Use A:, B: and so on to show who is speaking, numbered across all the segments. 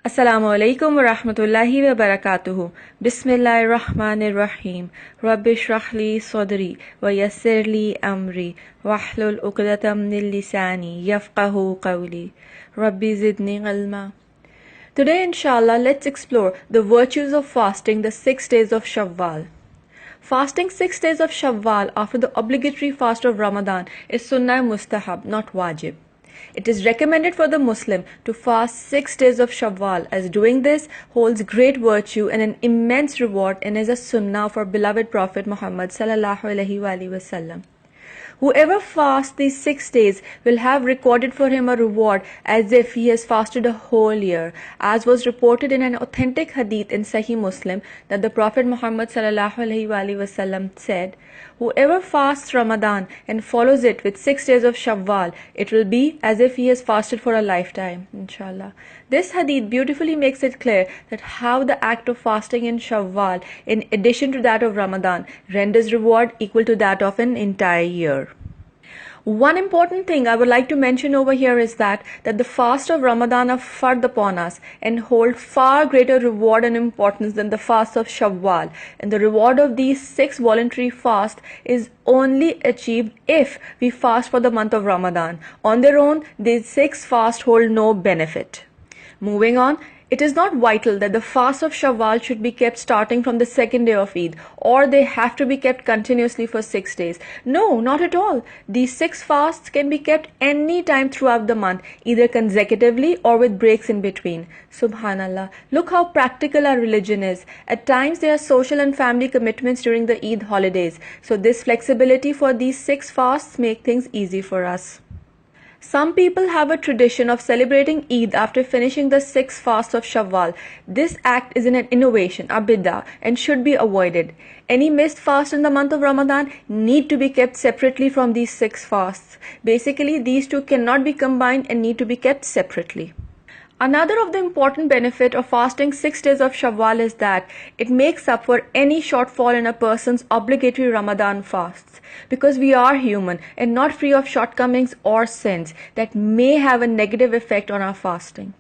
A: Assalamu alaikum wa rahmatullahi wa barakatuhu. Bismillahir Rahmanir Rahim. Rabbi shrah li sadri wa yassir li amri wahlul uqdatam min lisani yafqahu qawli. Rabbi zidni ilma. Today inshallah let's explore the virtues of fasting the 6 days of Shawwal. Fasting 6 days of Shawwal after the obligatory fast of Ramadan is sunnah mustahab, not wajib. It is recommended for the Muslim to fast 6 days of Shawwal, as doing this holds great virtue and an immense reward and is a sunnah for beloved Prophet Muhammad sallallahu alaihi wasallam. Whoever fasts these 6 days will have recorded for him a reward as if he has fasted a whole year, as was reported in an authentic hadith in Sahih Muslim that the Prophet Muhammad sallallahu alaihi wasallam said, "Whoever fasts Ramadan and follows it with 6 days of Shawwal, it will be as if he has fasted for a lifetime." Inshallah. This hadith beautifully makes it clear that how the act of fasting in Shawwal, in addition to that of Ramadan, renders reward equal to that of an entire year. One important thing I would like to mention over here is that the fast of Ramadan are fard upon us and hold far greater reward and importance than the fast of Shawwal. And the reward of these 6 voluntary fasts is only achieved if we fast for the month of Ramadan. On their own, these 6 fasts hold no benefit. Moving on, it is not vital that the fast of Shawwal should be kept starting from the second day of Eid, or they have to be kept continuously for 6 days. No, not at all. These 6 fasts can be kept any time throughout the month, either consecutively or with breaks in between. Subhanallah. Look how practical our religion is. At times there are social and family commitments during the Eid holidays, so this flexibility for these 6 fasts make things easy for us. Some people have a tradition of celebrating Eid after finishing the 6 fasts of Shawwal. This act is an innovation, a bid'ah, and should be avoided. Any missed fast in the month of Ramadan need to be kept separately from these 6 fasts. Basically, these two cannot be combined and need to be kept separately. Another of the important benefit of fasting 6 days of Shawwal is that it makes up for any shortfall in a person's obligatory Ramadan fasts, because we are human and not free of shortcomings or sins that may have a negative effect on our fasting.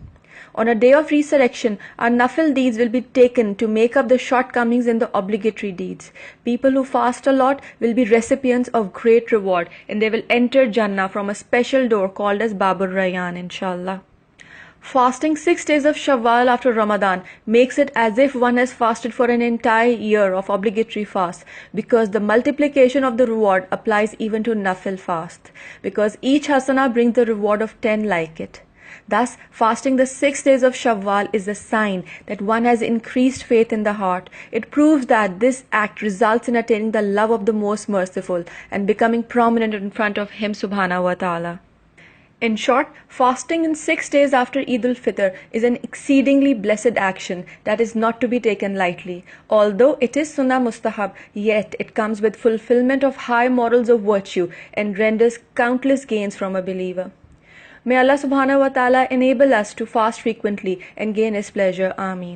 A: On a day of resurrection, our nafil deeds will be taken to make up the shortcomings in the obligatory deeds. People who fast a lot will be recipients of great reward, and they will enter Jannah from a special door called as Babur Rayyan, inshallah. Fasting 6 days of Shawwal after Ramadan makes it as if one has fasted for an entire year of obligatory fast, because the multiplication of the reward applies even to nafil fast, because each hasana brings the reward of 10 like it. Thus, fasting the 6 days of Shawwal is a sign that one has increased faith in the heart. It proves that this act results in attaining the love of the Most Merciful and becoming prominent in front of Him subhanahu wa ta'ala. In short, fasting in 6 days after Eid al-Fitr is an exceedingly blessed action that is not to be taken lightly. Although it is sunnah mustahab, yet it comes with fulfillment of high morals of virtue and renders countless gains from a believer. May Allah subhanahu wa ta'ala enable us to fast frequently and gain His pleasure. Ameen.